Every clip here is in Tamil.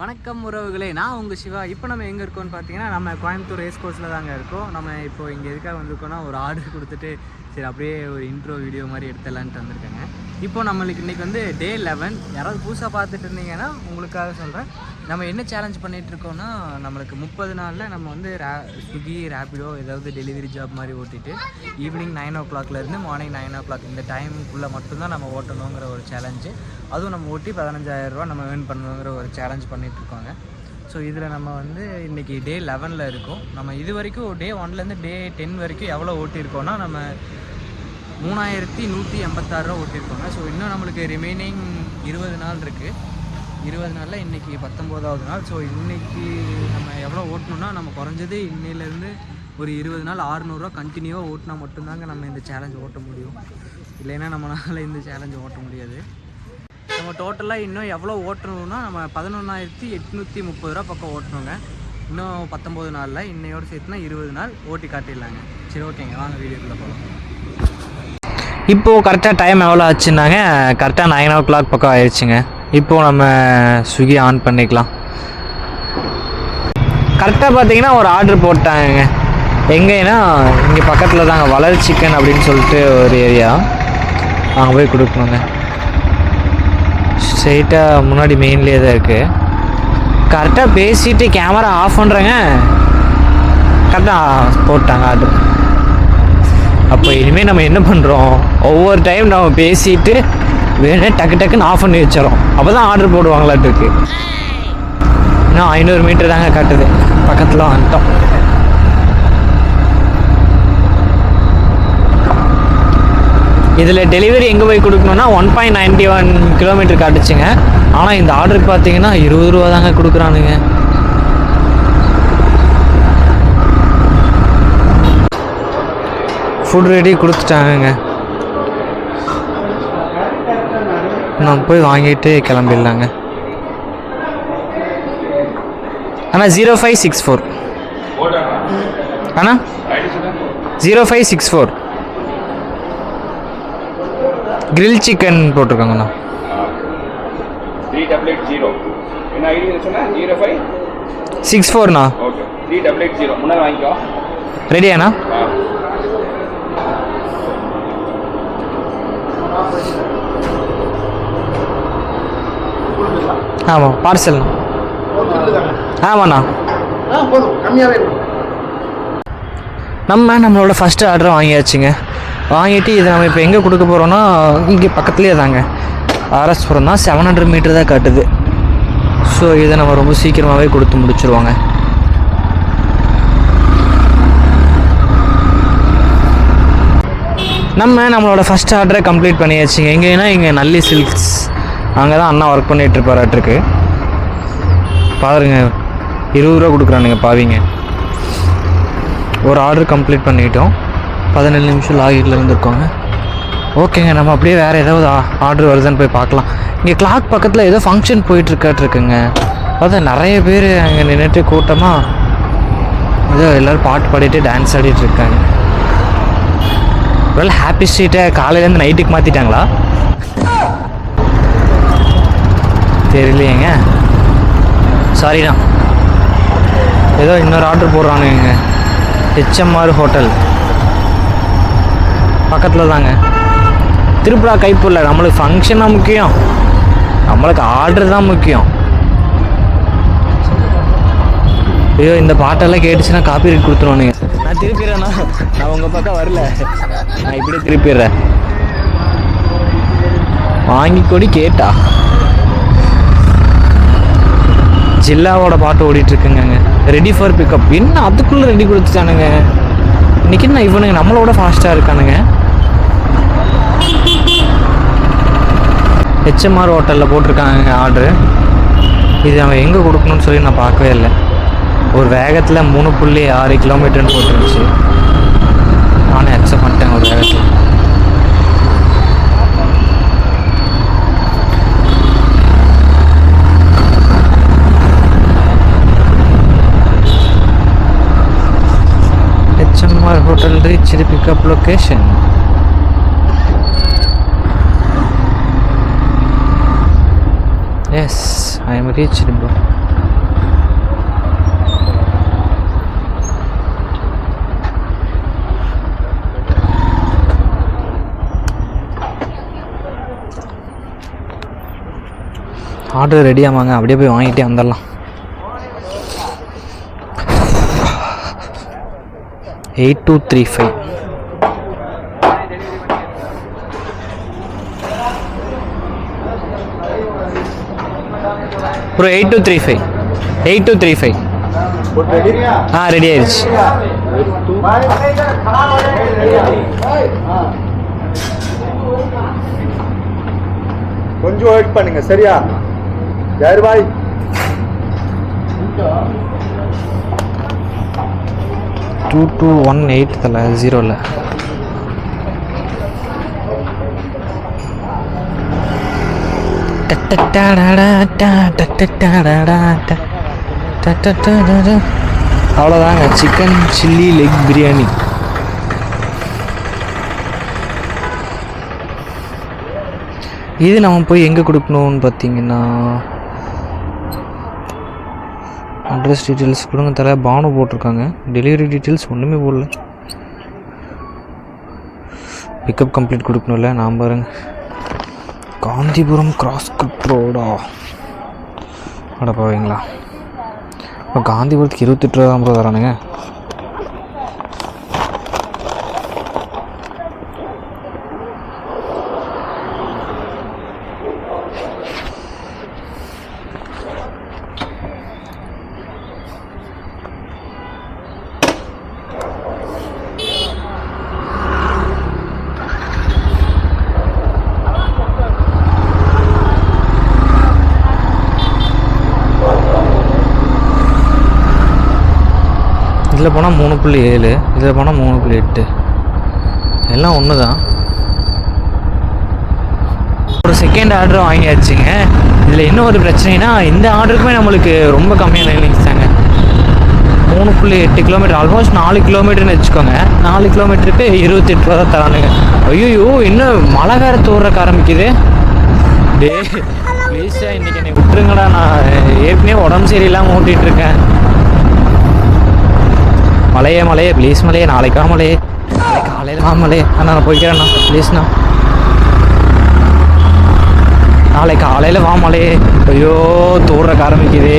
வணக்கம் உறவுகளே, நான் உங்கள் சிவா. இப்போ நம்ம எங்கே இருக்கோம்னு பார்த்தீங்கன்னா, நம்ம கோயம்புத்தூர் ரேஸ் கோர்ஸில் தாங்க இருக்கோம். நம்ம இப்போ இங்கே எதுக்காக வந்திருக்கோன்னா, ஒரு ஆர்டர் கொடுத்துட்டு சரி அப்படியே ஒரு இன்ட்ரோ வீடியோ மாதிரி எடுத்துடலான்ட்டு வந்திருக்கேங்க. இப்போ நம்மளுக்கு இன்றைக்கி வந்து டே 11. யாராவது புதுசாக பார்த்துட்டு இருந்தீங்கன்னா உங்களுக்காக சொல்கிறேன். நம்ம என்ன சேலஞ்ச் பண்ணிகிட்ருக்கோன்னா, நம்மளுக்கு 30 நாளில் நம்ம வந்து ஸ்விக்கி, ரேபிடோ ஏதாவது டெலிவரி ஜாப் மாதிரி ஓட்டிட்டு ஈவினிங் 9 o'clockலேருந்து மார்னிங் 9 o'clock இந்த டைமுக்குள்ளே மட்டும்தான் நம்ம ஓட்டணுங்கிற ஒரு சேலஞ்சு. அதுவும் நம்ம ஓட்டி 15,000 ரூபா நம்ம ஏர்ன் பண்ணணுங்கிற ஒரு சேலஞ்ச் பண்ணிகிட்ருக்கோங்க. ஸோ இதில் நம்ம வந்து இன்றைக்கி டே 11ல் இருக்கோம். நம்ம இது வரைக்கும் டே 1லேருந்து டே 10 வரைக்கும் எவ்வளோ ஓட்டியிருக்கோன்னா, நம்ம 3186 ரூபா ஓட்டியிருக்கோங்க. ஸோ இன்னும் நம்மளுக்கு ரிமைனிங் 20 நாள் இருக்குது. 20 நாளில் இன்றைக்கி 19வது நாள். ஸோ இன்றைக்கி நம்ம எவ்வளோ ஓட்டணுன்னா, நம்ம குறைஞ்சது இன்னிலேருந்து ஒரு 20 நாள் 600 ரூபா கண்டினியூவாக ஓட்டினா மட்டும்தாங்க நம்ம இந்த சேலஞ்ச் ஓட்ட முடியும். இல்லைன்னா நம்மளால் இந்த சேலஞ்ச் ஓட்ட முடியாது. நம்ம டோட்டலாக இன்னும் எவ்வளோ ஓட்டணும்னா, நம்ம 11,830 ரூபா பக்கம் ஓட்டணுங்க. இன்னும் 19 நாளில் இன்னையோடு சேர்த்துனா 20 நாள் ஓட்டி காட்டிடலாங்க. சரி, ஓகேங்க, வாங்க வீடியோக்குள்ளே போகலாம். இப்போது கரெக்டாக டைம் எவ்வளோ ஆச்சுன்னாங்க, கரெக்டாக 9 o'clock பக்கம் ஆயிடுச்சுங்க. இப்போது நம்ம ஸ்விக்கி ஆன் பண்ணிக்கலாம். கரெக்டாக பார்த்தீங்கன்னா ஒரு ஆர்டர் போட்டாங்க. எங்கேன்னா இங்கே பக்கத்தில் தாங்க வளர் சிக்கன் அப்படின்னு சொல்லிட்டு ஒரு ஏரியா, அங்கே போய் கொடுக்கணுங்க. ஸ்ட்ரெயிட்டாக முன்னாடி மெயின்லேயே தான் இருக்குது. கரெக்டாக பேசிவிட்டு கேமரா ஆஃப் பண்ணுறேங்க, கரெக்டாக போட்டாங்க ஆர்டர். அப்போ இனிமேல் நம்ம என்ன பண்ணுறோம், ஒவ்வொரு டைம் நம்ம பேசிட்டு வேணே டக்கு டக்குன்னு ஆஃப் பண்ணி வச்சிடறோம். அப்போ தான் ஆர்டர் போடுவாங்களாட்டு இருக்கு. இன்னும் 500 மீட்டர் தாங்க காட்டுது, பக்கத்தில் வந்துட்டோம். இதில் டெலிவரி எங்கே போய் கொடுக்கணுன்னா 1.91 கிலோமீட்டர் காட்டுச்சுங்க. ஆனால் இந்த ஆர்டருக்கு பார்த்தீங்கன்னா 20 ரூபா தாங்க கொடுக்குறானுங்க. ஃபுட் ரெடி கொடுத்துட்டாங்க. நம்ம போய் வாங்கிட்டு கிளம்பிடலாங்க. அண்ணா 0564 அண்ணா 0564 கிரில் சிக்கன் போட்டிருக்காங்கண்ணா. 3880 என்ன ஐடி சொன்னா 0564ண்ணா. ஓகே 3880 முன்னாடி வாங்கிக்கோ. ரெடியாண்ணா? ஆமாம், பார்சல்ண்ணா. ஆமாண்ணா, நம்மளோட ஃபஸ்ட்டு ஆர்டரை வாங்கியாச்சுங்க. வாங்கிட்டு இதை நம்ம இப்போ எங்கே கொடுக்க போகிறோன்னா, இங்கே பக்கத்துலேயே தாங்க ஆர்எஸ்புரம் தான். 700 மீட்டர் தான் காட்டுது. ஸோ இதை நம்ம ரொம்ப சீக்கிரமாகவே கொடுத்து முடிச்சுருவாங்க. நம்மளோட ஃபஸ்ட் ஆர்டரை கம்ப்ளீட் பண்ணியாச்சுங்க. எங்கேன்னா இங்கே நல்லி சில்க்ஸ், அங்கே தான் அண்ணா ஒர்க் பண்ணிகிட்ருப்பாராட்டிருக்கு. பாருங்க, 20 ரூபா கொடுக்குறானுங்க பாவிங்க. ஒரு ஆர்டர் கம்ப்ளீட் பண்ணிட்டோம். 17 நிமிஷம் லாகிட்டில் இருந்துருக்கோங்க. ஓகேங்க, நம்ம அப்படியே வேறு ஏதாவது ஆர்டர் வருதுன்னு போய் பார்க்கலாம். இங்கே கிளாக் பக்கத்தில் ஏதோ ஃபங்க்ஷன் போயிட்டுருக்காட்ருக்குங்க. அதான் நிறைய பேர் அங்கே நின்றுட்டு கூட்டமாக ஏதோ எல்லோரும் பாட்டு பாடிட்டு டான்ஸ் ஆடிட்டுருக்காங்க. ஒருவேளை ஹாப்பி ஸ்ட்ரீட்டை காலையிலேருந்து நைட்டுக்கு மாற்றிட்டாங்களா தெரியலையேங்க. சாரிண்ணா, ஏதோ இன்னொரு ஆர்டர் போடுறானுங்க. HMR ஹோட்டல் பக்கத்தில் தாங்க. திருப்புரா கைப்புள்ள. நம்மளுக்கு ஃபங்க்ஷன் தான் முக்கியம், நம்மளுக்கு ஆர்டர் தான் முக்கியம். ஐயோ, இந்த பாட்டெல்லாம் கேட்டுச்சுன்னா காப்பி ரைட் கொடுத்துருவானுங்க. நான் திருப்பிடுறேண்ணா, நான் உங்கள் பக்கம் வரல, நான் இப்படியே திருப்பிடுறேன். வாங்கி கொடி கேட்டா ஜில்லாவோட பாட்டு ஓடிட்டுருக்குங்க. Ready for pickup. என்ன அதுக்குள்ளே ரெடி கொடுத்துட்டானுங்க. இன்றைக்கி நான் இவனுங்க நம்மளோட ஃபாஸ்ட்டாக இருக்கானுங்க. HMR ஹோட்டலில் போட்டிருக்காங்க ஆர்டரு. இது அவன் எங்கே கொடுக்கணும்னு சொல்லி நான் பார்க்கவே இல்லை. ஒரு வேகத்தில் 3.6 கிலோமீட்டர்னு போட்டுருந்துச்சு. நானே அக்செப்ட் பண்ணிட்டேன் ஒரு வேகத்தில். HMR hotel reached the pickup location. Yes, I am reached, bro. Order ready ஆமாங்க, அப்படியே போய் வாங்கிட்டே வந்துடலாம். 8235. ப்ரோ 8235. 8235. ரெடி ஆயிடுச்சு. கொஞ்சம் வெயிட் பண்ணுங்க சரியா ஜாயிர் பாய். டூ 2218 தலை 0ல. அவ்வளோதாங்க, சிக்கன் சில்லி லெக் பிரியாணி. இது நம்ம போய் எங்கே கொடுக்கணும்னு பார்த்தீங்கன்னா, அட்ரஸ் டீட்டெயில்ஸ் கொடுங்க தர. பானு போட்டிருக்காங்க, டெலிவரி டீட்டெயில்ஸ் ஒன்றுமே போடல. பிக்கப் கம்ப்ளீட் கொடுக்கணும்ல. நான் பாருங்க, காந்திபுரம் கிராஸ் கட் ரோடா அட போவீங்களா? இப்போ காந்திபுரத்துக்கு 28 ரூபா தான் ப்ரோ தரானுங்க. இதில் போனால் 3.7, இதில் போனால் 3.8, எல்லாம் ஒன்று தான். ஒரு செகண்ட் ஆர்டர் வாங்கியாச்சுங்க. இதில் என்ன ஒரு பிரச்சனைனா, இந்த ஆர்டருக்குமே நம்மளுக்கு ரொம்ப கம்மியான லைனிங்ஸ் தாங்க. 3.8 கிலோமீட்டர், ஆல்மோஸ்ட் 4 கிலோமீட்டர்னு வச்சுக்கோங்க. 4 கிலோமீட்டருக்கு 28 ரூபா தான் தரானுங்க. ஐயோ, இன்னும் மழை வேறு தூர்றக்க ஆரம்பிக்குது. டே ப்ளீஸா இன்றைக்கி என்னை விட்டுருங்கடா, நான் ஏற்கனவே உடம்பு சரியில்லாமல் ஓட்டிகிட்ருக்கேன். மலையே ப்ளீஸ் மலையே, நாளைக்கா மலையே, நாளைக்கு காலையில் மலையே. நான் போய்க்கிறேண்ணா ப்ளீஸ்ண்ணா, நாளைக்கு காலையில் வா மலையே. ஐயோ தூர்றக்க ஆரம்பிக்குதே.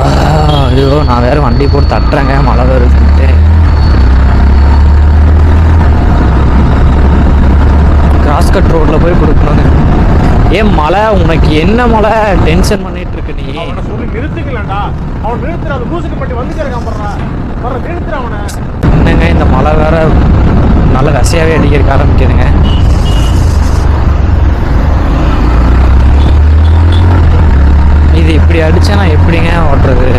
ஆமாம், ஐயோ நான் வேறு வண்டி போட்டு தட்டுறேங்க, மழை வருதுன்ட்டு. கிராஸ்கட் ரோட்டில் போய் கொடுக்கணுங்க. ஏன் மழை, உனக்கு என்ன மழை டென்ஷன் பண்ணிட்டு இருக்கு நீ? நிறுத்துக்கலடா, அவன் நிறுத்துற, அந்த மூசுக்கு பட்டி வந்து நிறுத்துற அவனை. என்னங்க இந்த மழை வேற நல்ல ரசியாவே அடிக்க ஆரம்பிக்குதுங்க. இது இப்படி அடிச்சா நான் எப்படிங்க ஓட்டுறது?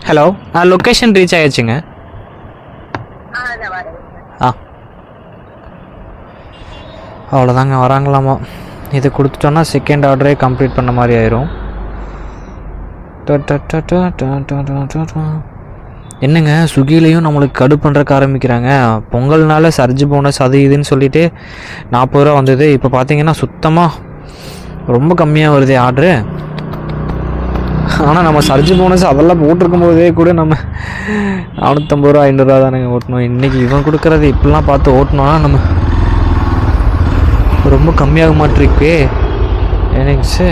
ஹலோ, லொக்கேஷன் ரீச் ஆயிடுச்சுங்க. அவ்வளோதாங்க, வராங்களாமா. இது கொடுத்துட்டோன்னா செகண்ட் ஆர்டரே கம்ப்ளீட் பண்ண மாதிரி ஆயிரும். என்னங்க ஸ்விக்கிலையும் நம்மளுக்கு கடு பண்ணுறக்கு ஆரம்பிக்கிறாங்க. பொங்கல்னால சர்ஜ் போனஸ் அது இதுன்னு சொல்லிட்டு 40 ரூபா வந்தது. இப்போ பார்த்தீங்கன்னா சுத்தமாக ரொம்ப கம்மியாக வருது ஆர்டரு. ஆனால் நம்ம சர்ஜ் போனஸ் அதெல்லாம் போட்டிருக்கும் போதே கூட நம்ம 450 ரூபா 500 ரூபா தானேங்க ஓட்டணும். இன்றைக்கி இவன் கொடுக்குறது இப்படிலாம் பார்த்து ஓட்டணும்னா நம்ம ரொம்ப கம்மியாக மாட்டிருக்கு. எனக்கு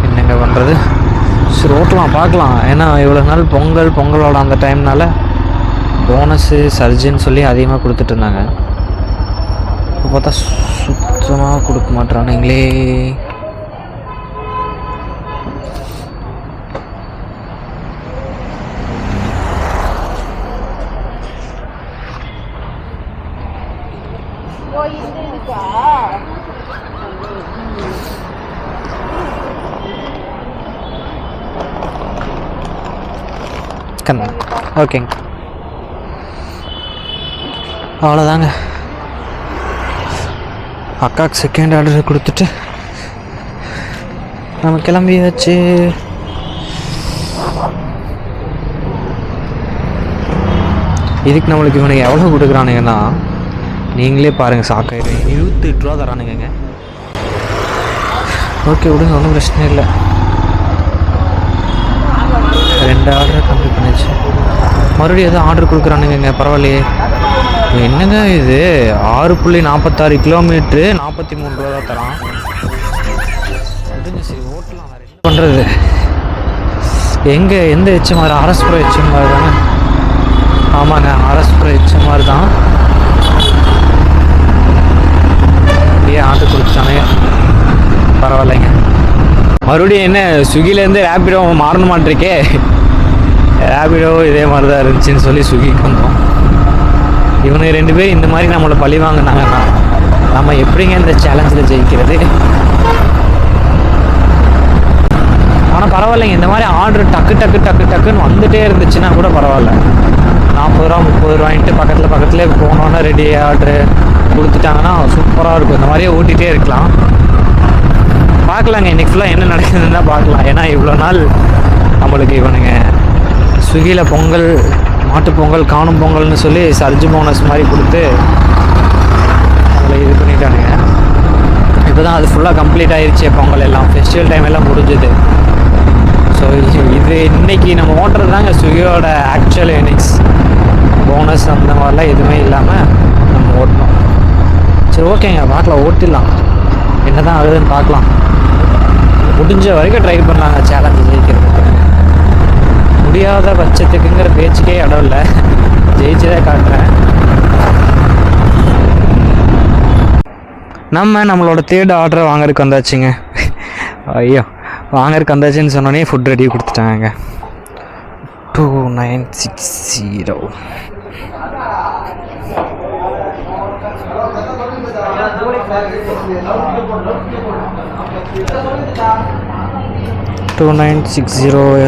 என்னங்க பண்ணுறது? சரி ஓட்டலாம், பார்க்கலாம். ஏன்னா இவ்வளோ நாள் பொங்கலோட அந்த டைம்னால போனஸு சர்ஜின்னு சொல்லி அதிகமாக கொடுத்துட்டு இருந்தாங்க. இப்போ பார்த்தா சுத்தமாக கொடுக்க மாட்டேறானுங்களே. ஓகேங்க, அவ்வளோதாங்க. அக்காவுக்கு செகண்ட் ஆர்டர் கொடுத்துட்டு நம்ம கிளம்பியாச்சு. இதுக்கு நம்மளுக்கு இவனுக்கு எவ்வளோ கொடுக்குறானுங்கன்னா நீங்களே பாருங்கள், சாக்காயிடும். 28 ரூபா தரானுங்க. ஓகே விடுங்க, ஒன்றும் பிரச்சனை இல்லை. 2 ஆர்டர் கம்ப்ளீட் பண்ணிச்சு. மறுபடியும் எதுவும் ஆர்டர் கொடுக்குறானுங்க, பரவாயில்லையே. என்னங்க இது 6.46 கிலோமீட்ரு 43 ரூபா தான் தரான். முடிஞ்சு சரி ஓட்டலாம், வேறு என்ன பண்ணுறது. எங்கே எந்த HMR? அரஸ்புரம் HMR தானே? ஆமாங்க, அரஸ்புரம் HMR தான். அப்படியே ஆர்டர் கொடுத்தானே, பரவாயில்லைங்க. மறுபடியும் என்ன ஸ்விக்கிலேருந்து ரேபிடோ மாறணுமாட்டிருக்கே. ரேபிடோ இதே மாதிரி தான் இருந்துச்சுன்னு சொல்லி ஸ்விக்கிக்கு வந்தோம். இவனுக்கு 2 பேர் இந்த மாதிரி நம்மளை பழி வாங்கினாங்கன்னா நம்ம எப்படிங்க இந்த சேலஞ்சில் ஜெயிக்கிறது? ஆனால் பரவாயில்லைங்க, இந்த மாதிரி ஆர்டர் டக்குன்னு வந்துகிட்டே இருந்துச்சுன்னா கூட பரவாயில்ல. 40 ரூபா 30 ரூபாய்ன்ட்டு பக்கத்துலேயே போனோன்னா ரெடி ஆர்டரு கொடுத்துட்டாங்கன்னா சூப்பராக இருக்கும். இந்த மாதிரியே ஓட்டிகிட்டே இருக்கலாம். பார்க்கலாங்க, இன்றைக்கி ஃபுல்லாக என்ன நடக்குதுன்னு தான் பார்க்கலாம். ஏன்னா இவ்வளோ நாள் நம்மளுக்கு இவனுங்க ஸ்விக்கியில் பொங்கல், மாட்டுப்பொங்கல், காணும் பொங்கல்னு சொல்லி சர்ஜ் போனஸ் மாதிரி கொடுத்து நம்மளை இது பண்ணிட்டானுங்க. இப்போ தான் அது ஃபுல்லாக கம்ப்ளீட் ஆகிடுச்சு. பொங்கல் எல்லாம் ஃபெஸ்டிவல் டைம் எல்லாம் முடிஞ்சுது. ஸோ இது இன்றைக்கி நம்ம ஓட்டுறது தாங்க ஸ்விக்கியோட ஆக்சுவல் ஏர்னிங்ஸ். போனஸ் அந்த மாதிரிலாம் எதுவுமே இல்லாமல் நம்ம ஓட்டணும். சரி ஓகேங்க, பார்க்கலாம், ஓட்டிடலாம். என்ன தான் ஆகுதுன்னு பார்க்கலாம். முடிஞ்ச வரைக்கும் ட்ரை பண்ணாங்க சேலஞ்சு ஜெயிக்கிறதுக்கு. முடியாத பட்சத்துக்குங்கிற பேச்சுக்கே இடம் இல்லை, ஜெயிச்சுதான் காட்டுறேன். நம்மளோட 3rd ஆர்டரை வாங்கறதுக்கு வந்தாச்சுங்க. ஐயோ, வாங்கறதுக்கு வந்தாச்சுன்னு சொன்னோன்னே ஃபுட் ரெடி கொடுத்துட்டாங்க. 2960.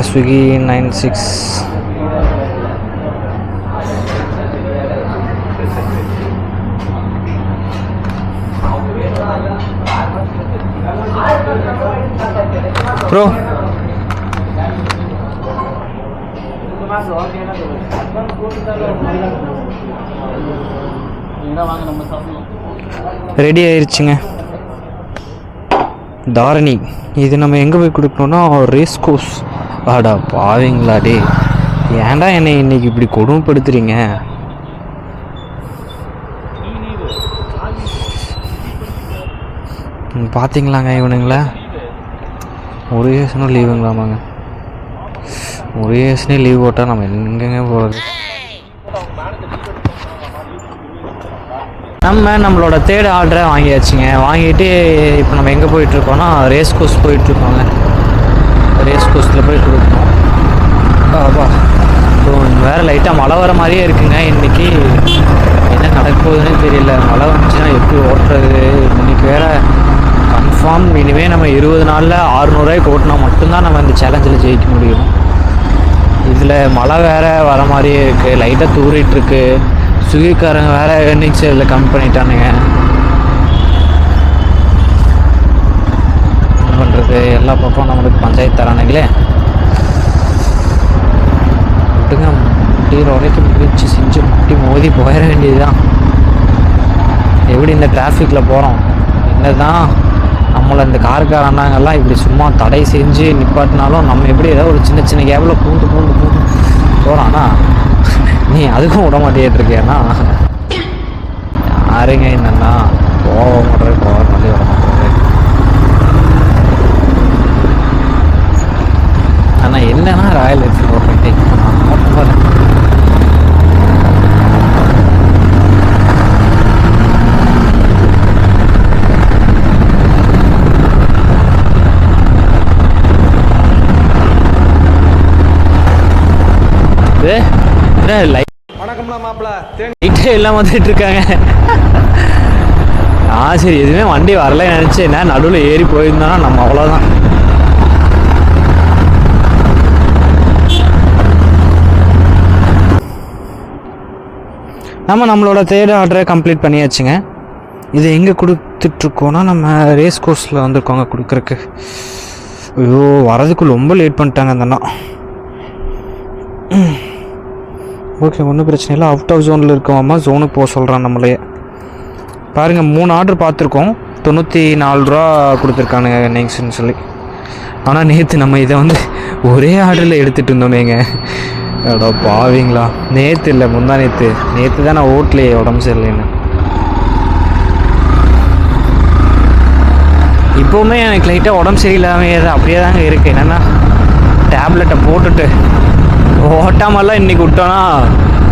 Swiggy 96. ப்ரோ ரெடி ஆயிடுச்சுங்க. தாரணி, இது நம்ம எங்கே போய் கொடுக்கணுன்னா ரேஸ் கோர்ஸ். ஆடா பாவீங்களாடே, ஏன்டா என்னை இன்னைக்கு இப்படி கொடுமைப்படுத்துறீங்க? பார்த்தீங்களாங்க இவனுங்களா, ஒரு ஏசனும் லீவுங்களாமாங்க. ஒரு ஏசனே லீவ் போட்டால் நம்ம எங்கெங்க போகிறது? நம்மளோட 3rd ஆர்டரை வாங்கியாச்சுங்க. வாங்கிட்டு இப்போ நம்ம எங்கே போயிட்டுருக்கோன்னா ரேஸ் கோர்ஸ் போயிட்டுருக்கோங்க. ரேஸ் கோர்ஸில் போய் கொடுக்கணும். அப்பா வேறு லைட்டாக மழை வர மாதிரியே இருக்குங்க. இன்றைக்கி என்ன நடக்க போகுதுன்னு தெரியல. மழை வந்துச்சுன்னா எப்படி ஓட்டுறது? இன்றைக்கி வேறு கன்ஃபார்ம் இனிமேல் நம்ம 20 நாளில் 600 ரூபாய்க்கு ஓட்டினா மட்டும்தான் நம்ம இந்த சேலஞ்சில் ஜெயிக்க முடியும். இதில் மழை வேறு வர மாதிரியே இருக்குது, லைட்டாக தூரிட்டுருக்கு. ஸ்விக்கிக்காரங்க வேறு ஏர்னிங்ஸ் இதில் கம்மி பண்ணிட்டானுங்க. என்ன பண்ணுறது, எல்லா பக்கம் நம்மளுக்கு பஞ்சாயத்து தரானுங்களே. விட்டுங்க, முடிகிற வரைக்கும் முயற்சி செஞ்சு முட்டி மோதி போயிட வேண்டியதுதான். எப்படி இந்த டிராஃபிக்கில் போகிறோம், என்ன தான் நம்மளை இந்த காருக்காரண்ணாங்கெல்லாம் இப்படி சும்மா தடை செஞ்சு நிப்பாட்டினாலும் நம்ம எப்படி ஏதோ ஒரு சின்ன சின்ன கேப்பில் பூண்டு போகிறான்னா நீ அதுக்கும் விட மாட்டேட்டு இருக்கேன்னா யாருங்க என்னன்னா போக மாட்டேன் சொல்லி விட மாட்டேன். ஆனால் என்னன்னா ராயல் என்ஃபீல்டு ஓட்டுறேன் டேக் பண்ண லைட்டே எல்லாம் வந்துட்டு இருக்காங்க. சரி எதுவுமே வண்டி வரல நினச்சேன். நடுவில் ஏறி போயிருந்தோன்னா நம்ம அவ்வளோதான். நம்மளோட 3rd ஆர்டரை கம்ப்ளீட் பண்ணியாச்சுங்க. இது எங்கே கொடுத்துட்ருக்கோன்னா நம்ம ரேஸ் கோர்ஸில் வந்திருக்கோங்க கொடுக்குறக்கு. ஐயோ வரதுக்கு ரொம்ப லேட் பண்ணிட்டாங்க அந்த அண்ணா. ஓகே, ஒன்றும் பிரச்சனை இல்லை. அவுட் ஆஃப் ஜோனில் இருக்கோம்மா, ஜோனுக்கு போக சொல்கிறான் நம்மளையே. பாருங்கள், 3 ஆர்டர் பார்த்துருக்கோம். 94 ரூபா கொடுத்துருக்கானுங்க நெக்ஸ்ட்னு சொல்லி. ஆனால் நேற்று நம்ம இதை வந்து ஒரே ஆர்டரில் எடுத்துகிட்டு இருந்தோமேங்க. அடா பாவீங்களா. நேற்று இல்லை, முந்தா நேற்று தான் நான் ஓட்டலையே உடம்பு சரியில்லைன்னு. இப்போவுமே எனக்கு லைட்டாக உடம்பு சரியில்லாமல் அப்படியே தாங்க இருக்குது. என்னென்னா டேப்லெட்டை போட்டுட்டு ஓட்டாமல்லாம் இன்றைக்கி விட்டோன்னா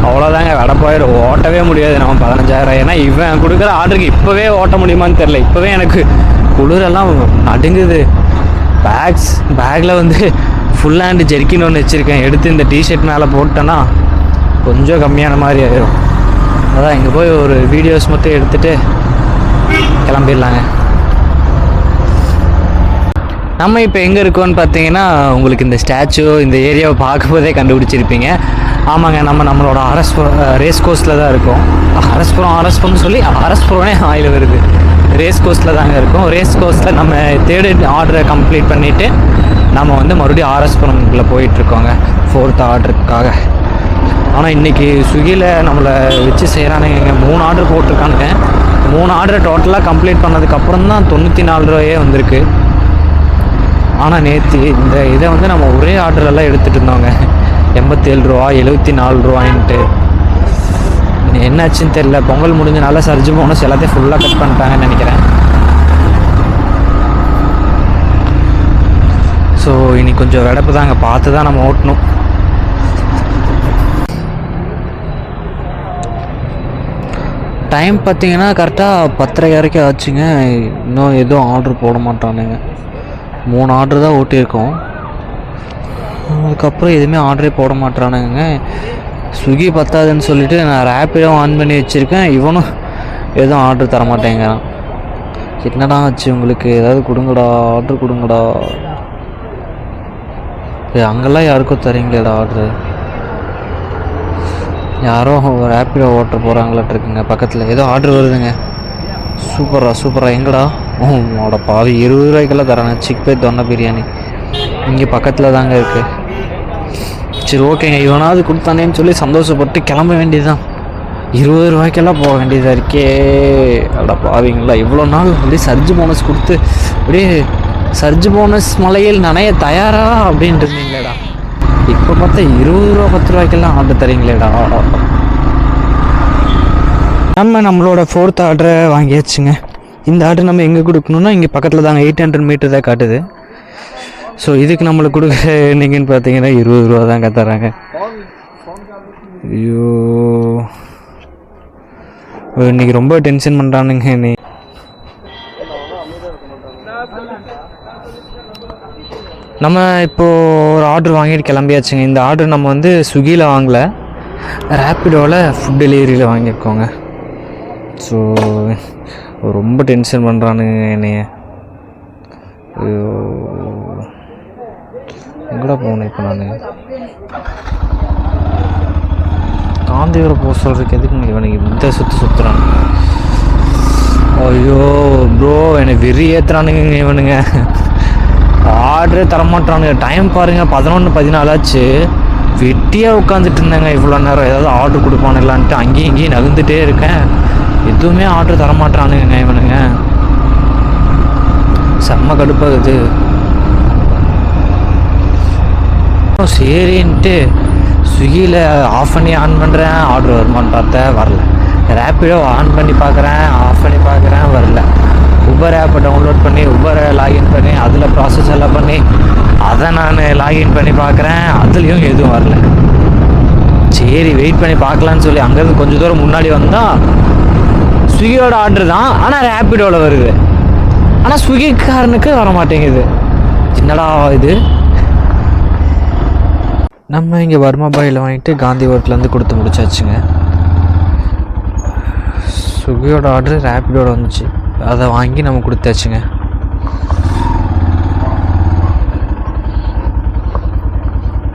அவ்வளோதாங்க, வெடப்பாயிடும். ஓட்டவே முடியாது நம்ம 15,000. ஏன்னா இவன் கொடுக்குற ஆர்டருக்கு இப்போவே ஓட்ட முடியுமான்னு தெரில. இப்போவே எனக்கு குளிரெல்லாம் நடுங்குது. பேக்கில் வந்து ஃபுல் ஹேண்டு ஜெர்க்கின் ஒன்று வச்சுருக்கேன். எடுத்து இந்த டிஷர்ட் மேலே போட்டேன்னா கொஞ்சம் கம்மியான மாதிரி ஆயிடும். அதான் இங்கே போய் ஒரு வீடியோஸ் மட்டும் எடுத்துகிட்டு கிளம்பிடலாங்க. நம்ம இப்போ எங்கே இருக்கோன்னு பார்த்தீங்கன்னா, உங்களுக்கு இந்த ஸ்டாச்சு இந்த ஏரியாவை பார்க்கும்போதே கண்டுபிடிச்சிருப்பீங்க. ஆமாங்க, நம்மளோட ரேஸ் கோர்ஸில் தான் இருக்கோம். அரஸ்புரம்னு சொல்லி அரஸ்புரமே ஆயில் வருது. ரேஸ் கோர்ஸில் தாங்க இருக்கோம். ரேஸ் கோர்ஸில் நம்ம 3rd ஆர்டரை கம்ப்ளீட் பண்ணிவிட்டு நம்ம வந்து மறுபடியும் அரஸ்புரம்குள்ளே போயிட்டுருக்கோங்க 4th ஆர்டருக்காக. ஆனால் இன்றைக்கி ஸ்விக்கியில் நம்மளை வச்சு செய்கிறானுங்க. 3 ஆர்டர் போட்டிருக்கானுங்க. 3 ஆர்டரை டோட்டலாக கம்ப்ளீட் பண்ணதுக்கப்புறம் தான் 94 ரூபாயே வந்திருக்கு. ஆனால் நேற்று இந்த இதை வந்து நம்ம ஒரே ஆர்டரெல்லாம் எடுத்துகிட்டு இருந்தோங்க. 87 ரூபா 74 ரூபாயின்ட்டு. என்னாச்சுன்னு தெரில. பொங்கல் முடிஞ்சனால சர்ஜ் போனஸ் எல்லாத்தையும் ஃபுல்லாக கட் பண்ணிட்டாங்கன்னு நினைக்கிறேன். ஸோ இனி கொஞ்சம் வெடப்பு தாங்க, பார்த்து தான் நம்ம ஓட்டணும். டைம் பார்த்திங்கன்னா கரெக்டாக 10:30 வரைக்கும் ஆச்சுங்க. இன்னும் எதுவும் ஆர்டர் போட மாட்டானுங்க. 3 ஆர்டர் தான் ஓட்டியிருக்கோம். அதுக்கப்புறம் எதுவுமே ஆர்டரே போட மாட்டானுங்க. ஸ்விக்கி பத்தாதுன்னு சொல்லிவிட்டு நான் ரேப்பிடோ ஆன் பண்ணி வச்சுருக்கேன். இவனும் எதுவும் ஆர்டர் தர மாட்டேங்கிறான். என்னடா ஆச்சு உங்களுக்கு? ஏதாவது கொடுங்கடா, ஆர்டர் கொடுங்கடா. அங்கெல்லாம் யாருக்கும் தரீங்களேடா ஆர்டரு? யாரோ ரேப்பிடோ ஓட்ட போகிறாங்களாட்ருக்குங்க. பக்கத்தில் ஏதோ ஆர்டர் வருதுங்க. சூப்பரா எங்கடா? ஓட பாவி 20 ரூபாய்க்கெல்லாம் தரானே. சிக் பே தொன்ன பிரியாணி இங்கே பக்கத்தில் தாங்க இருக்குது. சரி ஓகேங்க, இவனாவது கொடுத்தானேன்னு சொல்லி சந்தோஷப்பட்டு கிளம்ப வேண்டியதுதான். 20 ரூபாய்க்கெல்லாம் போக வேண்டியதாக இருக்கே. அட பாவிங்களா, இவ்வளோ நாள் அப்படியே சர்ஜ் போனஸ் கொடுத்து அப்படியே சர்ஜ் போனஸ் மலையில் நனைய தயாரா அப்படின்ட்டு இருந்தீங்களேடா. இப்போ பார்த்தா 20 ரூபா 10 ரூபாய்க்கெல்லாம் ஆர்டர் தரீங்களேடா. நம்மளோட 4th ஆர்டரை வாங்கியாச்சுங்க. இந்த ஆர்டர் நம்ம எங்கே கொடுக்கணுன்னா இங்கே பக்கத்தில் தாங்க 800 மீட்டர் தான் காட்டுது. ஸோ இதுக்கு நம்மளுக்கு கொடுக்குற என்னங்கன்னு பார்த்தீங்கன்னா 20 ரூபா தாங்க தராங்க. ஐயோ, இன்றைக்கி ரொம்ப டென்ஷன் பண்ணுறானுங்க நீ. நம்ம இப்போது ஒரு ஆர்டர் வாங்கிட்டு கிளம்பியாச்சுங்க. இந்த ஆர்டர் நம்ம வந்து ஸ்விக்கியில் வாங்கலை, ரேப்பிடோவில் ஃபுட் டெலிவரியில் வாங்கியிருக்கோங்க. ஸோ ரொம்ப டென்ஷன் பண்ணுறானுங்க என்னைய. ஐயோ, எங்கடா போகணும் இப்போ? நான் காந்தியூரை போக சொல்கிறதுக்கு எதுக்கு இவனுக்கு இந்த சுற்றுறானு? ஐயோ ப்ரோ, என்னை வெறி ஏற்றுறானுங்க இவனுங்க. ஆர்டரே தரமாட்டானுங்க. டைம் பாருங்கள் 11:14 ஆச்சு. வெட்டியாக உட்காந்துட்டு இருந்தேங்க இவ்வளோ நேரம். ஏதாவது ஆர்டர் கொடுப்பானுங்களான்ட்டு அங்கேயும் இங்கேயும் நகர்ந்துகிட்டே இருக்கேன். எதுவுமே ஆர்டர் தரமாட்டானுங்க இவனுங்க. செம்ம கடுப்பாகுது. சரின்ட்டு ஸ்விக்கியில் ஆஃப் பண்ணி ஆன் பண்ணுறேன், ஆர்டர் வருமானு பார்த்தேன், வரல. ரேப்பிடோ ஆன் பண்ணி பார்க்குறேன், ஆஃப் பண்ணி பார்க்குறேன், வரல. உபர் ஆப்பை டவுன்லோட் பண்ணி உபரை லாகின் பண்ணி அதில் ப்ராசஸ் எல்லாம் பண்ணி அதை நான் லாகின் பண்ணி பார்க்குறேன், அதுலேயும் எதுவும் வரல. சரி வெயிட் பண்ணி பார்க்கலான்னு சொல்லி அங்கேருந்து கொஞ்சம் தூரம் முன்னாடி வந்தால் ஸ்விக்கியோட ஆர்டர் தான், ஆனால் ரேப்பிடோவில் வருது. ஆனால் ஸ்விக்கிக்காரனுக்கு வர மாட்டேங்குது. என்னடா இது? நம்ம இங்கே வர்மாபாயில் வாங்கிட்டு காந்திபுரத்துலேருந்து கொடுத்து முடிச்சாச்சுங்க. ஸ்விக்கியோட ஆர்டர் ரேப்பிடோட வந்துச்சு, அதை வாங்கி நம்ம கொடுத்தாச்சுங்க.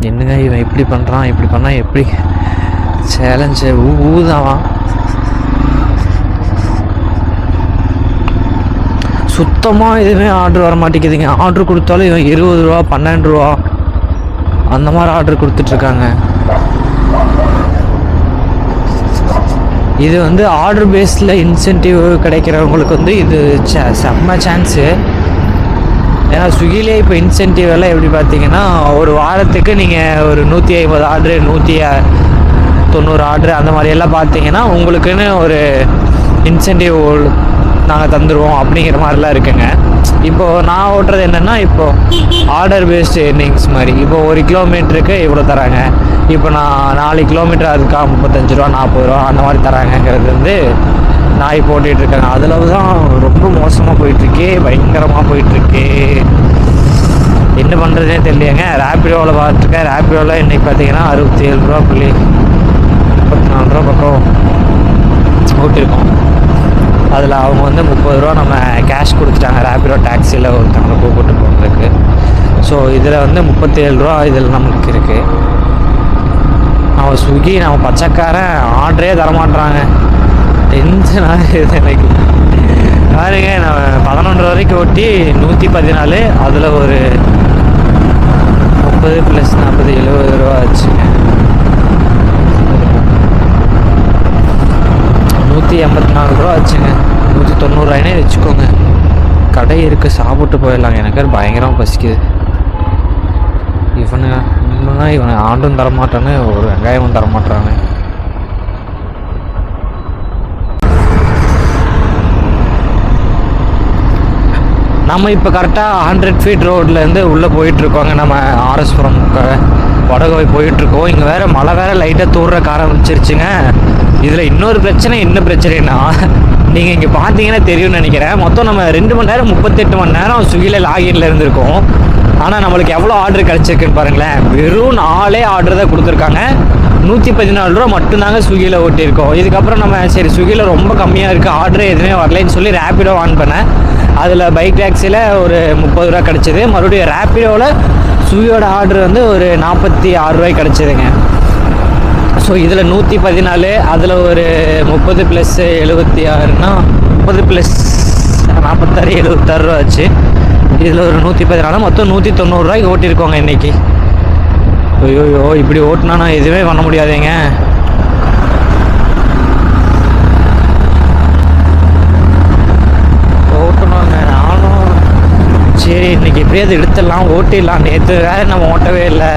என்னங்க இவன் இப்படி பண்ணுறான், இப்படி பண்ணால் எப்படி சேலஞ்சு ஊதாவான். சுத்தமாக எதுவுமே ஆர்டர் வர மாட்டேங்குதுங்க. ஆர்டர் கொடுத்தாலும் இவன் 20 ரூபா 12 ரூபா அந்த மாதிரி ஆர்டர் கொடுத்துட்ருக்காங்க. இது வந்து ஆர்டர் பேஸில் இன்சென்டிவ் கிடைக்கிறவங்களுக்கு வந்து இது செம்ம சான்ஸு. ஏன்னா ஸ்விக்கிலே இப்போ இன்சென்டிவ் எல்லாம் எப்படி பார்த்தீங்கன்னா, ஒரு வாரத்துக்கு நீங்கள் ஒரு 150 ஆர்டரு 190 ஆர்டரு அந்த மாதிரியெல்லாம் பார்த்தீங்கன்னா உங்களுக்குன்னு ஒரு இன்சென்டிவ் நாங்கள் தந்துடுவோம் அப்படிங்கிற மாதிரிலாம் இருக்குங்க. இப்போது நான் ஓட்டுறது என்னென்னா, இப்போது ஆர்டர் பேஸ்டு எர்னிங்ஸ் மாதிரி. இப்போது 1 கிலோமீட்டருக்கு இவ்வளோ தராங்க. இப்போ நான் 4 கிலோமீட்டர் அதுக்காக 35 ரூபா 40 ரூபா அந்த மாதிரி தராங்கங்கிறது வந்து நான் இப்போ ஓட்டிகிட்ருக்கேங்க. அதில் தான் ரொம்ப மோசமாக போயிட்டுருக்கு, பயங்கரமாக போயிட்டுருக்கு. என்ன பண்ணுறதுனே தெரியலையேங்க. ரேப்பிடோவில் பார்த்துருக்கேன். ரேப்பிடோவில் இன்றைக்கி பார்த்தீங்கன்னா 67 ரூபா 34 ரூபா பக்கம் ஓட்டியிருக்கோம். அதில் அவங்க வந்து 30 ரூபா நம்ம கேஷ் கொடுத்துட்டாங்க ரேப்பிடோ டாக்ஸியில் ஒருத்தவங்களை கூப்பிட்டு போகிறதுக்கு. ஸோ இதில் வந்து 37 ரூபா இதில் நமக்கு இருக்குது. அவன் ஸ்விக்கி நம்ம பச்சைக்காரன் ஆர்டரே தரமாட்டுறாங்க. டென்ஷன் ஆகுது எனக்கு. பாருங்க, நான் 11 வரைக்கும் ஓட்டி 114, அதில் ஒரு 30 + 40 70 ரூபா ஆச்சுங்க. 184 ரூபா ஆச்சுங்க. 190 ரூபாய்னே வச்சுக்கோங்க. கடை இருக்குது, சாப்பிட்டு போயிடலாங்க. எனக்கு பயங்கரமாக பசிக்குது. இவனை ஆண்டும் தரமாட்டானு, ஒரு வெங்காயமும் தரமாட்டானு. நம்ம இப்போ கரெக்டாக 100 ஃபீட் ரோட்லேருந்து உள்ளே போயிட்டுருக்கோங்க. நம்ம ஆர்எஸ்புரம் வடகோவை போயிட்டுருக்கோம். இங்கே வேறு மழை வேறு லைட்டாக தூர்றக்க ஆரம்பிச்சிருச்சுங்க. இதில் இன்னொரு பிரச்சனை, என்ன பிரச்சனைனா, நீங்கள் இங்கே பார்த்தீங்கன்னா தெரியும்னு நினைக்கிறேன். மொத்தம் நம்ம 2 மணி நேரம் 38 மணி நேரம் ஸ்விக்கியில் லாகின்ல இருந்திருக்கோம். ஆனால் நம்மளுக்கு எவ்வளோ ஆர்டர் கிடச்சிருக்குன்னு பாருங்களேன். வெறும் 4 ஆர்டர் தான் கொடுத்துருக்காங்க. 114 ரூபா மட்டும்தாங்க ஸ்விக்கியில் ஓட்டியிருக்கோம். இதுக்கப்புறம் நம்ம சரி ஸ்விக்கியில் ரொம்ப கம்மியாக இருக்குது, ஆர்டர் எதுவுமே வரலைன்னு சொல்லி ரேப்பிடோ ஆன் பண்ணேன். அதில் பைக் டாக்ஸியில் ஒரு 30 ரூபா கிடச்சிது. மறுபடியும் ரேப்பிடோவில் ஸ்விக்கியோட ஆர்டர் வந்து ஒரு 46 ரூபாய்க்கு கிடச்சிதுங்க. ஸோ இதில் 114, அதில் ஒரு 30 + 76னா 30 + 46 76 ரூபா ஆச்சு. இதில் ஒரு 114, மொத்தம் 190 ரூபாய்க்கு ஓட்டியிருக்கோங்க இன்றைக்கி. ஐயோ, இப்படி ஓட்டினா நான் எதுவுமே பண்ண முடியாதுங்க. ஓட்டணுங்க நானும். சரி இன்றைக்கி எப்படியாவது எடுத்துடலாம், ஓட்டிடலாம். நேற்று வேறு நம்ம ஓட்டவே இல்லை.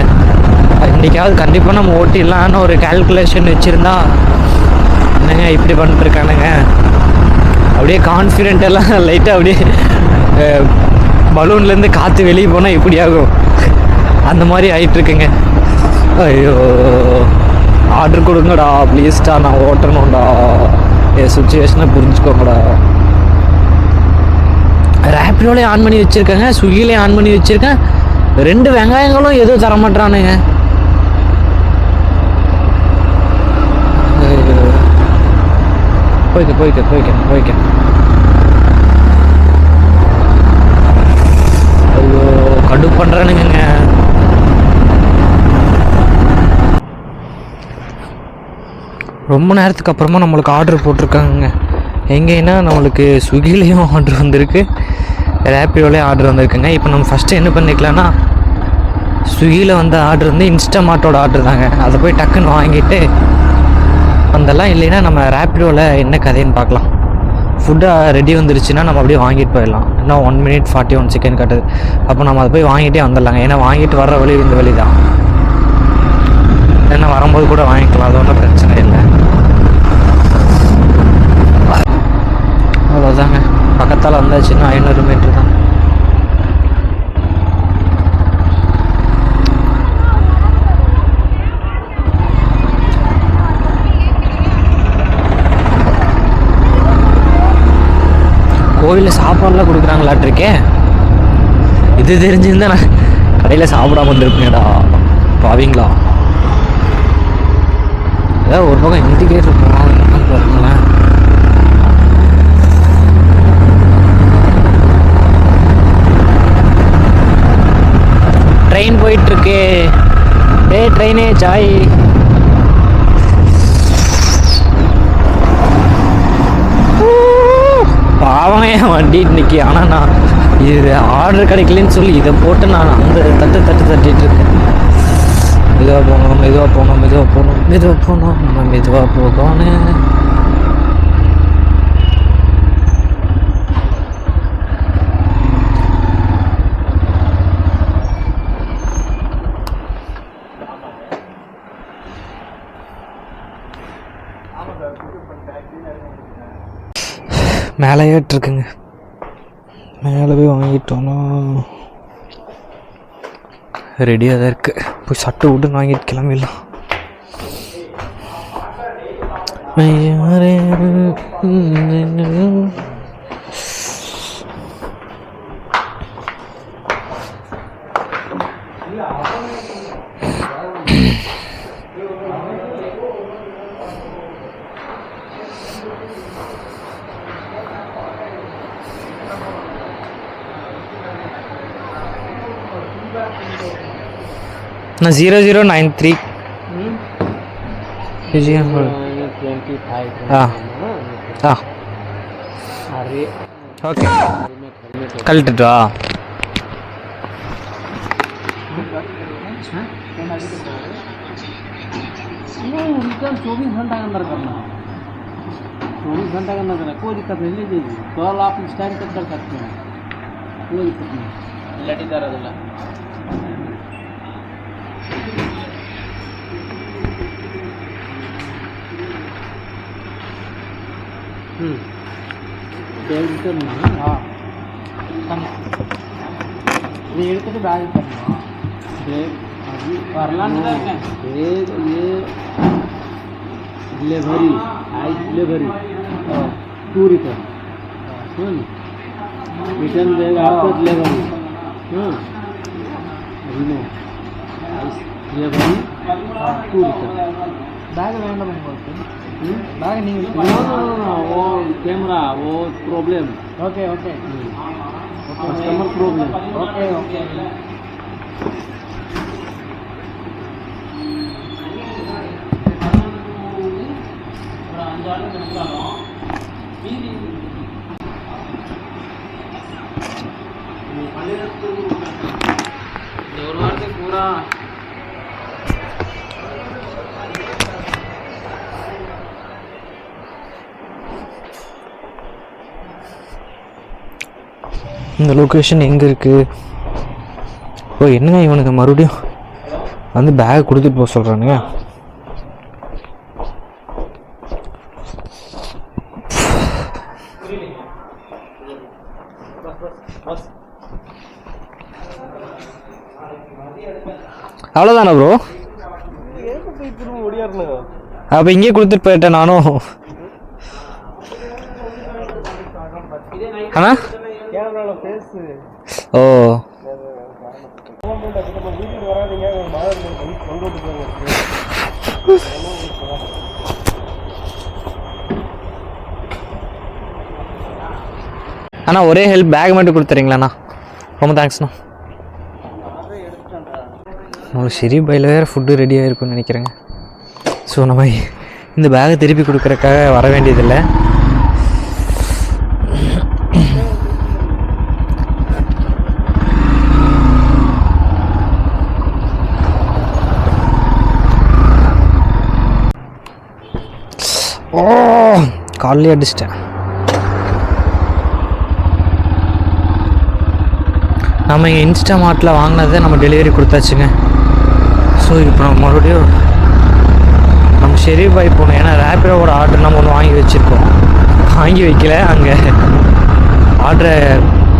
இன்றைக்காவது கண்டிப்பாக நம்ம ஓட்டிடலான்னு ஒரு கால்குலேஷன் வச்சுருந்தா, என்னங்க இப்படி பண்ணிட்டுருக்கானுங்க. அப்படியே கான்ஃபிடென்ட்டெல்லாம் லைட்டாக அப்படியே பலூன்லேருந்து காற்று வெளியே போனால் எப்படி ஆகும் அந்த மாதிரி ஆகிட்டுருக்குங்க. ஐயோ, ஆர்டர் கொடுங்கடா ப்ளீஸ்டா, நான் ஓட்டணும்டா. என் சுச்சுவேஷனை புரிஞ்சுக்கோங்கடா. ரேப்பிடோலேயே ஆன் பண்ணி வச்சுருக்கேங்க, ஸ்விக்கிலேயே ஆன் பண்ணி வச்சுருக்கேன். 2 வெங்காயங்களும் எதுவும் தரமாட்டானுங்க. போய்க்க. ஐயோ, கடுப்பு பண்ணுறானுங்க. ரொம்ப நேரத்துக்கு அப்புறமா நம்மளுக்கு ஆர்டர் போட்டிருக்காங்க. எங்கேன்னா நம்மளுக்கு ஸ்விக்கிலேயும் ஆர்டர் வந்திருக்கு, ரேப்பிடோலேயும் ஆர்டர் வந்திருக்குங்க. இப்போ நம்ம ஃபஸ்ட்டு என்ன பண்ணிக்கலாம்னா, ஸ்விக்கியில் வந்த ஆர்டர் வந்து இன்ஸ்டாமார்ட்டோட ஆர்டர் தாங்க. அதை போய் டக்குன்னு வாங்கிட்டு வந்தெல்லாம். இல்லைன்னா நம்ம ரேப்பிடோவில் என்ன கதைன்னு பார்க்கலாம். ஃபுட்டு ரெடி வந்துருச்சுன்னா நம்ம அப்படியே வாங்கிட்டு போயிடலாம். இன்னும் 1 minute 41 seconds காட்டுது. அப்போ நம்ம அதை போய் வாங்கிட்டே வந்துடலாங்க. ஏன்னா வாங்கிட்டு வர்ற வழி இந்த வழி தான். ஏன்னா வரும்போது கூட வாங்கிக்கலாம், அது ஒன்றும் பிரச்சனை இல்லை. அவ்வளோதாங்க, பக்கத்தால் வந்தாச்சுன்னா 500 மீட்டர் தான். கோவிலில் சாப்பாடுலாம் கொடுக்குறாங்களாட்டிருக்கே. இது தெரிஞ்சிருந்தா நான் கடையில் சாப்பிடாம வந்துருப்பேங்கடா பாவீங்களா. ஏதாவது ஒரு பக்கம் இண்டிகேட்டர் போகலாம் பாருங்களேன். ட்ரெயின் போயிட்டுருக்கு. ட்ரெயினே சாய். பாவம் என் வண்டி இன்னைக்கு. ஆனால் நான் இது ஆர்டர் கிடைக்கலன்னு சொல்லி இதை போட்டு நான் அந்த தட்டிட்டு இருக்கேன். மெதுவாக போகணும் மெதுவாக போகணும் மெதுவாக போகணும் மெதுவாக போகணும் நம்ம மெதுவாக போகணும். மேலே ஏற்றிருக்குங்க, மேலே போய் வாங்கிட்டோன்னா ரெடியாக தான் இருக்குது. போய் சட்டை விட்டு வாங்கிட்டு கிளம்பிடலாம். நான் 0093 ஓகே கழட்டுட்டா. चौबीस घंटा के अंदर करना, 24 घंटा के अंदर करना, कोई दिक्कत नहीं लीजिए। कॉल आप इस टाइम तक कर सकते हैं, कोई दिक्कत नहीं। लटी दर अदला பேக் பண்ணா இது எடுத்துட்டு பேக் பண்ணா பேக் அது வரலான்னு தான் இருக்கேன். பேக் ये डिलीवरी आई delivery to return return bag आपको delivery no delivery to return bag வேண்டாம் உங்களுக்கு बैग नहीं वो कैमरा वो problem okay okay customer problem okay okay ஒரு வாரத்துக்கு பூரா இந்த லொக்கேஷன் எங்கே இருக்குது? ஓ என்னங்க இவனுக்கு மறுபடியும் வந்து பேக் கொடுத்துட்டு போக சொல்கிறானுங்க. அவ்வளோதானா ப்ரோ? அப்போ இங்கே கொடுத்துட்டு போயிட்டேன் நானும். அண்ணா ஓ அண்ணா ஒரே ஹெல்ப், பேக் மட்டும் கொடுத்துறீங்களாண்ணா? ரொம்ப தேங்க்ஸ்ண்ணா. ஒரு சரி பையில் வேறு ஃபுட்டு ரெடியாக இருக்குன்னு நினைக்கிறேங்க. ஸோ நம்ம இந்த பேகை திருப்பி கொடுக்குறக்காக வர வேண்டியதில்லை. ஓ காலையே அடிச்சிட்டேன். நம்ம இங்கே இன்ஸ்டாமார்ட்டில் வாங்கினதை நம்ம டெலிவரி கொடுத்தாச்சுங்க. ஸோ இப்போ நம்ம மறுபடியும் நம்ம ஷெரி பாய் போகணும். ஏன்னா ரேப்பிடோட ஆர்டர் நம்ம ஒன்று வாங்கி வச்சுருக்கோம், வாங்கி வைக்கல, அங்கே ஆர்டரை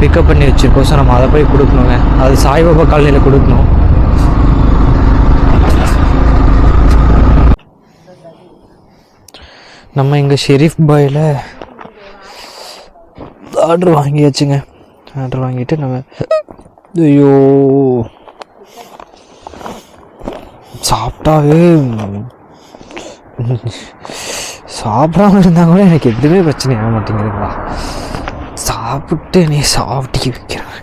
பிக்கப் பண்ணி வச்சுருக்கோம். ஸோ நம்ம அதை போய் கொடுக்கணுங்க. அது சாய்பாபா காலனியில் கொடுக்கணும். நம்ம இங்கே ஷெரீஃப் பாயில் ஆர்டர் வாங்கியாச்சுங்க. ஆர்டர் வாங்கிட்டு நம்ம ஐயோ சாப்பிட்டாவே சாப்பிடாம இருந்தால் கூட எனக்கு எதுவுமே பிரச்சனை ஆக மாட்டேங்குதுங்களா. சாப்பிட்டு நீ சாப்பிட்டு வைக்கிறேன்.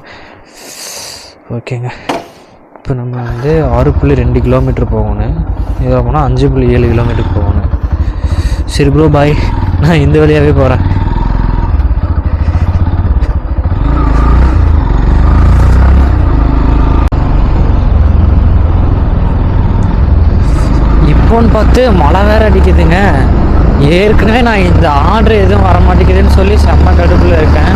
ஓகேங்க, இப்போ நம்ம வந்து 6.2 கிலோமீட்டர் போகணும். இதில் போனால் 5.7 கிலோமீட்டர் போகணும். சரி ப்ரோ பாய், நான் இந்த வழியாகவே போகிறேன். எடுப்போன்னு பார்த்து மழை வேற அடிக்குதுங்க. ஏற்கனவே நான் இந்த ஆர்டர் எதுவும் வர மாட்டேங்குதுன்னு சொல்லி செம்ம கடுப்பில் இருக்கேன்.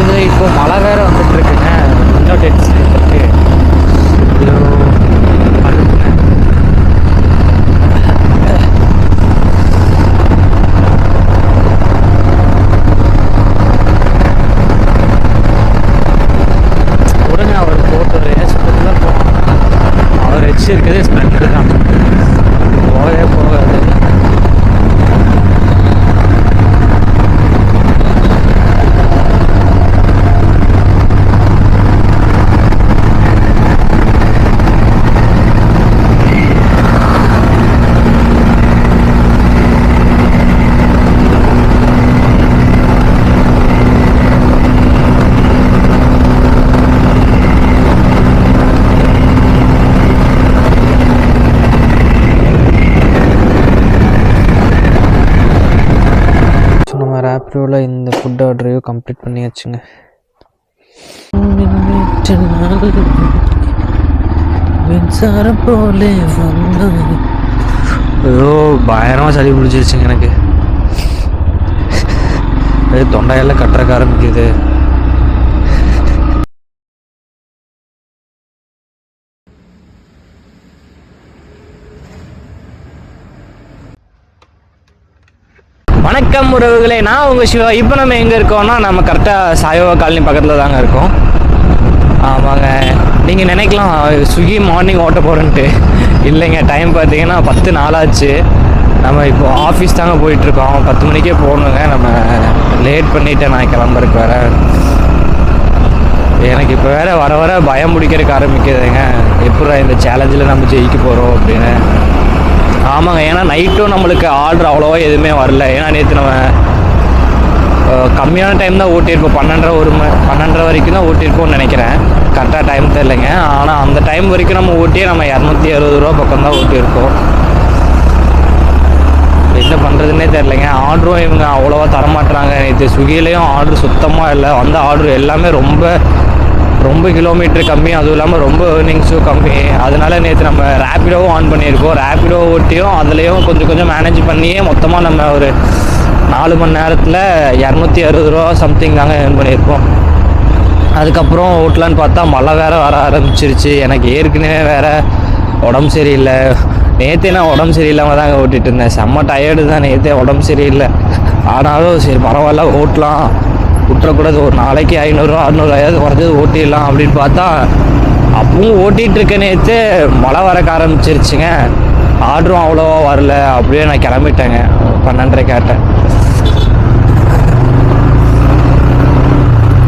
இது இப்போ மழை வேற வந்துட்டு இருக்குங்க. இன்னும் டென்ஷன் இருக்கு. உடனே அவர் போட்டு ரேஸ் தான் போகணும். அவர் வச்சிருக்கிறது ஸ்ப்ளெண்டர் தான், போகவே போகாது. ரேப்பிடோவில் இந்த ஃபுட் ஆர்டரையும் கம்ப்ளீட் பண்ணியாச்சுங்க. மின்சாரம் போலே ஏதோ பயங்கரமாக சளி பிடிச்சிருச்சுங்க எனக்கு. தொண்டையெல்லாம் கட்டுறக்க ஆரம்பிக்குது. வணக்கம் உறவுகளே, நான் உங்கள் சிவா. இப்போ நம்ம எங்கே இருக்கோம்னா நம்ம கரெக்டாக சாயோவா காலனி பக்கத்தில் தாங்க இருக்கோம். ஆமாங்க, நீங்கள் நினைக்கலாம் ஸ்விக்கி மார்னிங் ஓட்ட போகிறேன்ட்டு. இல்லைங்க, டைம் பார்த்தீங்கன்னா 10 நாளாச்சு. நம்ம இப்போ ஆஃபீஸ் தாங்க போயிட்டுருக்கோம். 10 மணிக்கே போகணுங்க. நம்ம லேட் பண்ணிவிட்டேன் நான் கிளம்புறதுக்கு வேறு. எனக்கு இப்போ வேறு வர வர பயம் பிடிக்கிறதுக்கு ஆரம்பிக்குதுங்க. எப்படா இந்த சேலஞ்சில் நம்ம ஜெயிக்க போகிறோம் அப்படின்னு. ஆமாங்க, ஏன்னா நைட்டும் நம்மளுக்கு ஆர்டர் அவ்வளோவா எதுவுமே வரல. ஏன்னா நேற்று நம்ம கம்மியான டைம் தான் ஓட்டியிருப்போம். 12:30 வரைக்கும் தான் ஓட்டியிருப்போம்னு நினைக்கிறேன். கரெக்டாக டைம் தெரிலங்க. ஆனால் அந்த டைம் வரைக்கும் நம்ம ஓட்டியே நம்ம 260 ரூபா பக்கம் தான் ஓட்டியிருக்கோம். என்ன பண்ணுறதுன்னே தெரிலங்க. ஆர்டரும் இவங்க அவ்வளோவா தரமாட்டுறாங்க. நேற்று ஸ்விக்கிலேயும் ஆர்டர் சுத்தமாக இல்லை. வந்த ஆர்டர் எல்லாமே ரொம்ப கிலோமீட்டர் கம்மி, அதுவும் இல்லாமல் ரொம்ப ஏர்னிங்ஸும் கம்மி. அதனால நேற்று நம்ம ரேப்பிடோவும் ஆன் பண்ணியிருக்கோம். ரேப்பிடோ ஓட்டியும் அதுலேயும் கொஞ்சம் மேனேஜ் பண்ணியே மொத்தமாக நம்ம ஒரு 4 மணி நேரத்தில் 260 ரூபா சம்திங் தாங்க ஏர்ன் பண்ணியிருக்கோம். அதுக்கப்புறம் ஓட்டலான்னு பார்த்தா மழை வேறு வர ஆரம்பிச்சிருச்சு. எனக்கு ஏற்கனவே வேறு உடம்பு சரியில்லை. நேற்றே நான் உடம்பு சரியில்லாமல் தாங்க ஓட்டிகிட்டு இருந்தேன். செம்ம டயர்டு தான். நேற்றே உடம்பு சரியில்லை. ஆனாலும் சரி பரவாயில்ல, ஓட்டலாம், விட்டுறக்கூடாது. ஒரு நாளைக்கு 500-600 குறைஞ்சது ஓட்டிடலாம் அப்படின்னு பார்த்தா அப்பவும் ஓட்டிகிட்டு இருக்க நேற்று மழை வரக்க ஆரம்பிச்சிருச்சுங்க. ஆர்டரும் அவ்வளோவா வரல. அப்படியே நான் கிளம்பிட்டேங்க. 12:30 கேட்டேன்.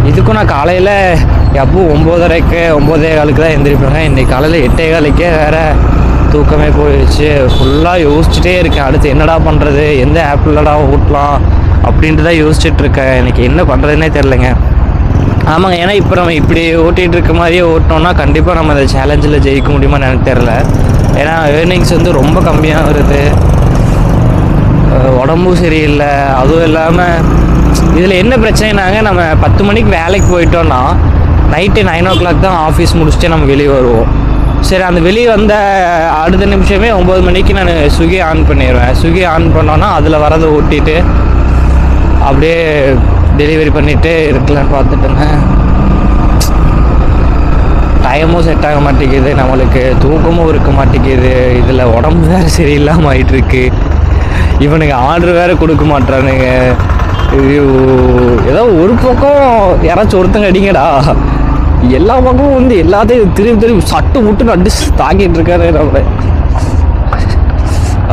இதுக்கும் நான் காலையில் எப்பவும் 9:30-9:15 தான் எழுந்திரிப்பேங்க. இன்றைக்கி காலையில் 8:15 வேறு தூக்கமே போயிடுச்சு. ஃபுல்லாக யோசிச்சுட்டே இருக்கேன், அடுத்து என்னடா பண்ணுறது, எந்த ஆப்பில்லடா ஓட்டலாம் அப்படின்ட்டு தான் யோசிச்சுட்டு இருக்கேன். எனக்கு என்ன பண்ணுறதுனே தெரிலங்க. ஆமாங்க, ஏன்னா இப்போ நம்ம இப்படி ஓட்டிகிட்டு இருக்க மாதிரியே ஓட்டினோன்னா கண்டிப்பாக நம்ம அந்த சேலஞ்சில் ஜெயிக்க முடியுமான்னு எனக்கு தெரில. ஏன்னா ஏர்னிங்ஸ் ரொம்ப கம்மியாக வருது. உடம்பும் சரியில்லை. அதுவும் இல்லாமல் இதில் என்ன பிரச்சனைனாங்க, நம்ம 10 மணிக்கு வேலைக்கு போயிட்டோன்னா நைட்டு 9 o'clock தான் ஆஃபீஸ் முடிச்சுட்டு நம்ம வெளியே வருவோம். சரி, அந்த வெளியே வந்த அடுத்த நிமிஷமே 9 மணிக்கு நான் ஸ்விக்கி ஆன் பண்ணிடுவேன். ஸ்விக்கி ஆன் பண்ணோன்னா அதில் வரதை ஓட்டிட்டு அப்படியே டெலிவரி பண்ணிவிட்டு இருக்கலான்னு பார்த்துட்டுங்க. டைமும் செட் ஆக மாட்டேங்குது, நம்மளுக்கு தூக்கமும் இருக்க மாட்டேங்குது. இதில் உடம்பு வேறு சரியில்லாமல் ஆகிட்டுருக்கு. இவனுக்கு ஆர்டர் வேறு கொடுக்க மாட்டானுங்க. ஏதோ ஒரு பக்கம் யாராச்சும் ஒருத்தங்க அடிங்கடா, எல்லா பக்கமும் எல்லாத்தையும் திரும்பி சட்டு விட்டு அடிச்சு தாக்கிட்டு இருக்காரு நம்மளை.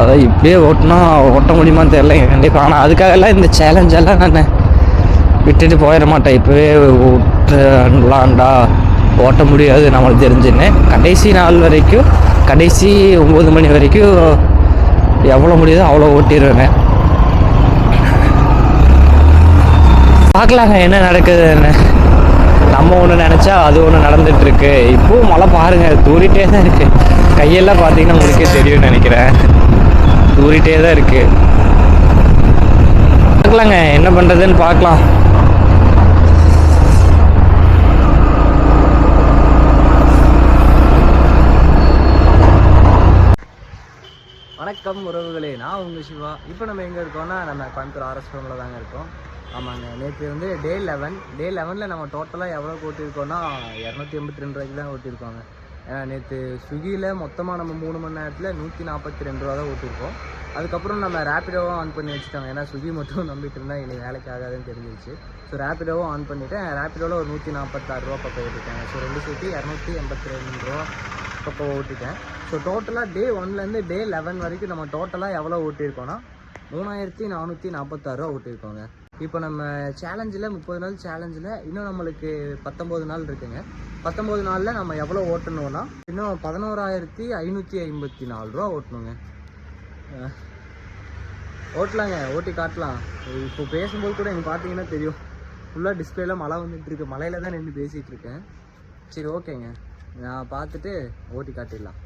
அதான் இப்படியே ஓட்ட முடியுமான்னு தெரியல கண்டிப்பாக. ஆனால் அதுக்காகலாம் இந்த சேலஞ்செல்லாம் நான் விட்டுட்டு போயிட மாட்டேன். இப்போவே ஓட்டலாம்டா, ஓட்ட முடியாது நம்மளுக்கு தெரிஞ்சுன்னு கடைசி நாள் வரைக்கும், கடைசி 9 மணி வரைக்கும் எவ்வளோ முடியுதோ அவ்வளோ ஓட்டிடுவேன். பார்க்கலாங்க என்ன நடக்குதுன்னு. நம்ம ஒன்று நினச்சா அது ஒன்று நடந்துகிட்ருக்கு. இப்போவும் மழை பாருங்கள் தூரிட்டே தான் இருக்குது. கையெல்லாம் பார்த்தீங்கன்னா உங்களுக்கே தெரியும்னு நினைக்கிறேன். தூரிட்டே தான் இருக்குது. பார்க்கலாங்க என்ன பண்ணுறதுன்னு பார்க்கலாம். வணக்கம் உறவுகளே, நான் உங்கள் சிவா. இப்போ நம்ம எங்கே இருக்கோம்னா நம்ம கோயம்புத்தூர் ஆர்எஸ் ஃபோனில் தாங்க இருக்கோம். ஆமாங்க, நேற்று வந்து டே 11 நம்ம டோட்டலாக எவ்வளோ ஓட்டியிருக்கோம்னா 282 ரூபாய்க்கு தான் ஓட்டியிருக்கோங்க. ஏன்னா நேற்று ஸ்விக்கியில் மொத்தமாக நம்ம 3 மணி நேரத்தில் 142 ரூபா தான் ஓட்டியிருக்கோம். அதுக்கப்புறம் நம்ம ரேப்பிடோவும் ஆன் பண்ணி வச்சுட்டோங்க. ஏன்னா ஸ்விக்கி மட்டும் நம்பிட்டு இருந்தால் இனி வேலைக்கு ஆகாதுன்னு தெரிஞ்சிருச்சு. ஸோ ரேப்பிடோவும் ஆன் பண்ணிவிட்டேன். ரேப்பிடோவில் ஒரு 146 ரூபா பக்கம் ஓட்டிட்டேன். ஸோ 2 சேர்த்து 282 ரூபா பக்கம் ஓட்டிட்டேன். ஸோ டோட்டலாக டே 1லேருந்து டே 11 வரைக்கும் நம்ம டோட்டலாக எவ்வளோ ஓட்டியிருக்கோன்னா 3446 ரூபா ஓட்டியிருக்கோங்க. இப்போ நம்ம சேலஞ்சில் 30 நாள் சேலஞ்சில் இன்னும் நம்மளுக்கு 19 நாள் இருக்குங்க. 19 நாளில் நம்ம எவ்வளோ ஓட்டணும்னா இன்னும் 11,554 ரூபா ஓட்டணுங்க. ஓட்டலாங்க, ஓட்டி காட்டலாம். இப்போ பேசும்போது கூட எனக்கு பார்த்தீங்கன்னா தெரியும், ஃபுல்லாக டிஸ்பிளேல மழை வந்துட்டுருக்கு. மழையில் தான் நின்று பேசிகிட்டு இருக்கேன். சரி ஓகேங்க, நான் பார்த்துட்டு ஓட்டி காட்டிடலாம்.